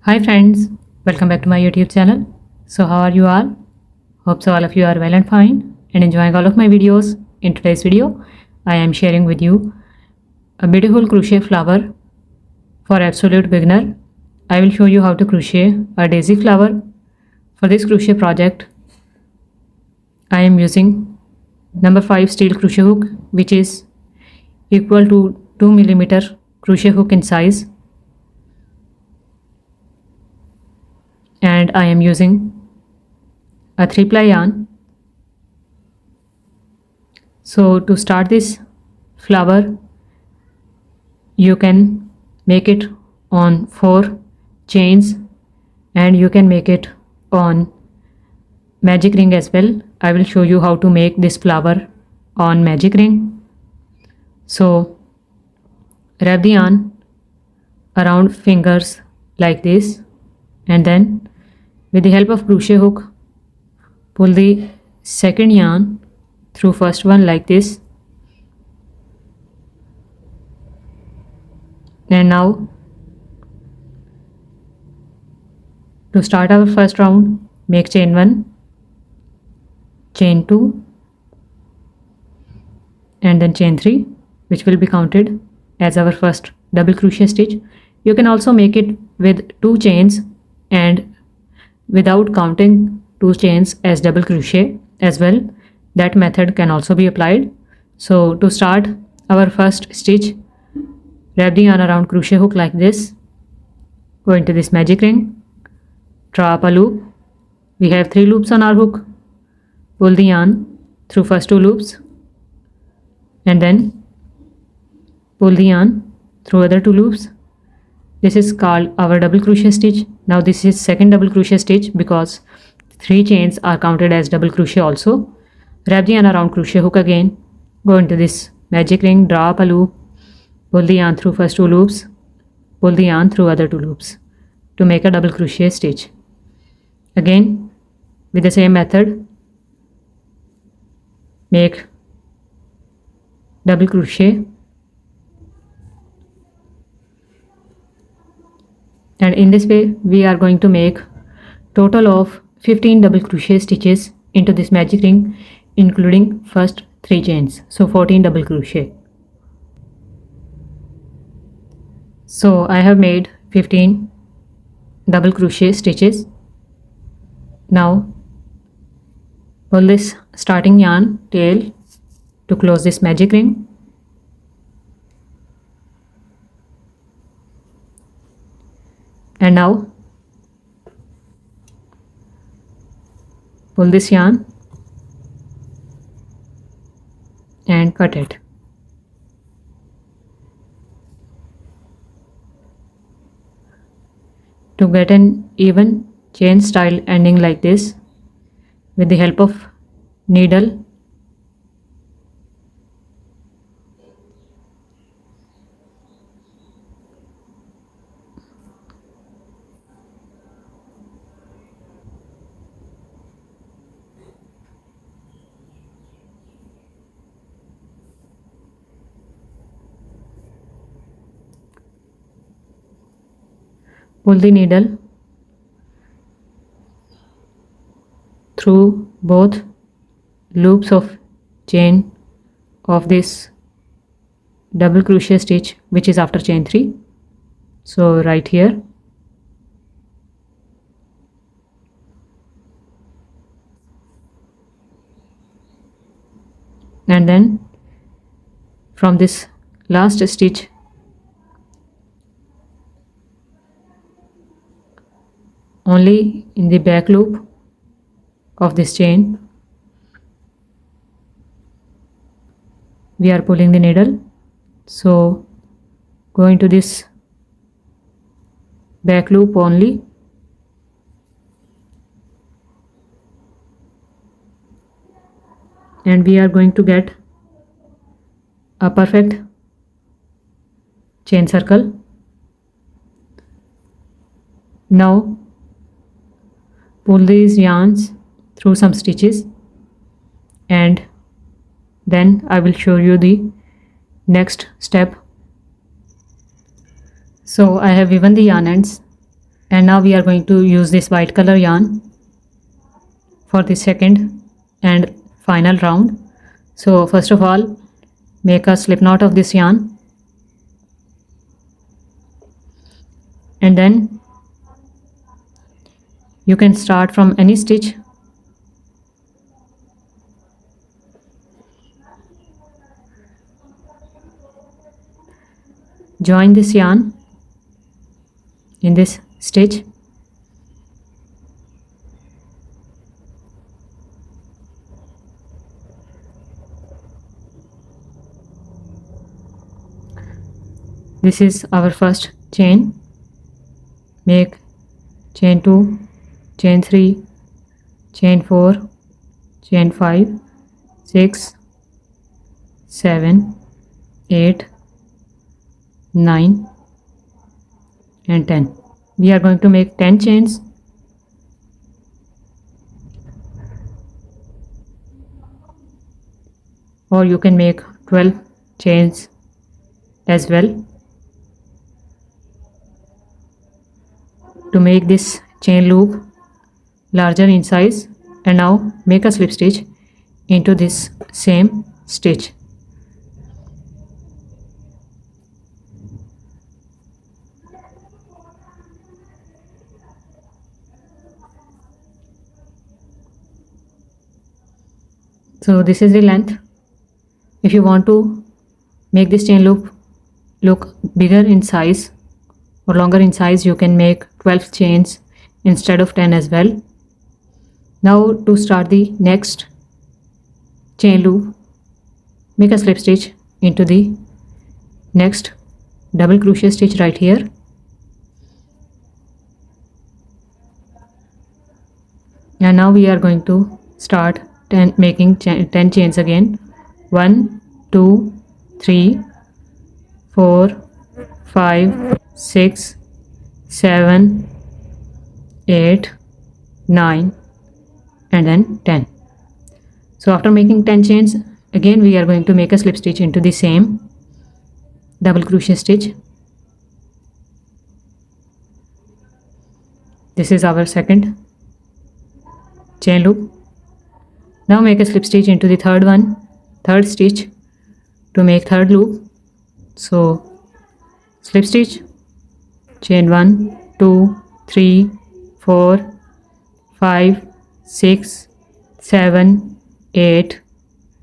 Hi friends, welcome back to my YouTube channel. So how are you all? Hope so all of you are well and fine and enjoying all of my videos. In today's video, I am sharing with you a beautiful crochet flower for absolute beginner. I will show you how to crochet a daisy flower. For this crochet project, I am using number 5 steel crochet hook, which is equal to 2mm crochet hook in size, and I am using a 3-ply yarn. So to start this flower, you can make it on 4 chains and you can make it on magic ring as well. I will show you how to make this flower on magic ring. So wrap the yarn around fingers like this, and then with the help of crochet hook, pull the second yarn through first one like this. And now to start our first round, make chain 1, chain 2 and then chain 3, which will be counted as our first double crochet stitch. You can also make it with 2 chains and without counting 2 chains as double crochet as well. That method can also be applied. So to start our first stitch, wrap the yarn around crochet hook like this, go into this magic ring, draw up a loop. We have 3 loops on our hook. Pull the yarn through first 2 loops and then pull the yarn through other 2 loops. This is called our double crochet stitch. Now this is second double crochet stitch because 3 chains are counted as double crochet also. Wrap the yarn around crochet hook again, go into this magic ring, draw up a loop, pull the yarn through first 2 loops, pull the yarn through other 2 loops to make a double crochet stitch. Again with the same method, make double crochet, and in this way we are going to make total of 15 double crochet stitches into this magic ring, including first 3 chains, so 14 double crochet. So I have made 15 double crochet stitches. Now pull this starting yarn tail to close this magic ring, and now pull this yarn and cut it. To get an even chain style ending like this, with the help of needle, pull the needle through both loops of chain of this double crochet stitch, which is after chain 3. So right here, and then from this last stitch only in the back loop of this chain we are pulling the needle. So go into this back loop only, and we are going to get a perfect chain circle. Now pull these yarns through some stitches, and then I will show you the next step. So I have woven the yarn ends And now we are going to use this white color yarn for the second and final round. So first of all, make a slip knot of this yarn, and then you can start from any stitch. Join this yarn in this stitch, this is our first chain. Make chain 2, chain 3, chain 4, chain 5, 6, 7, 8, 9 and 10. We are going to make 10 chains. Or you can make 12 chains as well. To make this chain loop larger in size, and now make a slip stitch into this same stitch. So this is the length. If you want to make this chain loop look bigger in size or longer in size, you can make 12 chains instead of 10 as well. Now to start the next chain loop, make a slip stitch into the next double crochet stitch right here. And now we are going to start making 10 chains again. 1, 2, 3, 4, 5, 6, 7, 8, 9 and then 10. So after making 10 chains, again we are going to make a slip stitch into the same double crochet stitch. This is our second chain loop. Now make a slip stitch into the third stitch to make third loop. So slip stitch, chain 1, 2, 3, 4, 5, 6, 7, 8,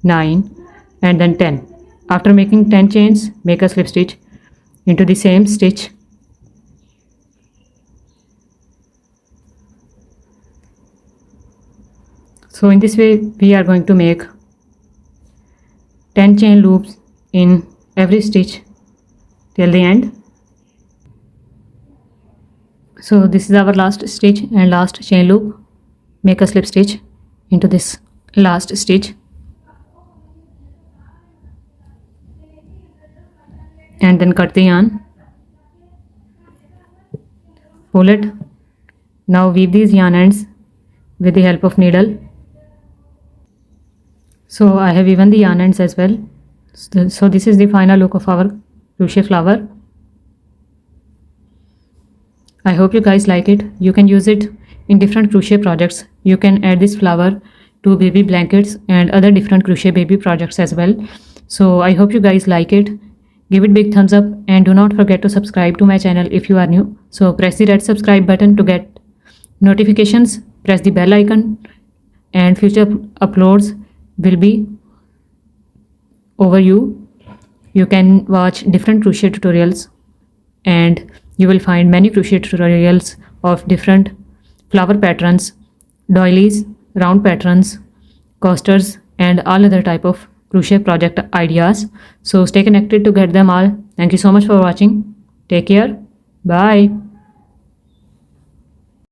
9 and then 10. After making 10 chains, make a slip stitch into the same stitch. So in this way we are going to make 10 chain loops in every stitch till the end. So this is our last stitch and last chain loop. Make a slip stitch into this last stitch and then cut the yarn. Pull it. Now weave these yarn ends with the help of needle. So I have woven the yarn ends as well. So this is the final look of our crochet flower. I hope you guys like it. You can use it in different crochet projects. You can add this flower to baby blankets and other different crochet baby projects as well. So I hope you guys like it. Give it big thumbs up and do not forget to subscribe to my channel if you are new. So press the red subscribe button to get notifications. Press the bell icon and future uploads will be over you. You can watch different crochet tutorials and you will find many crochet tutorials of different flower patterns, doilies, round patterns, coasters and all other type of crochet project ideas. So stay connected to get them all. Thank you so much for watching. Take care. Bye.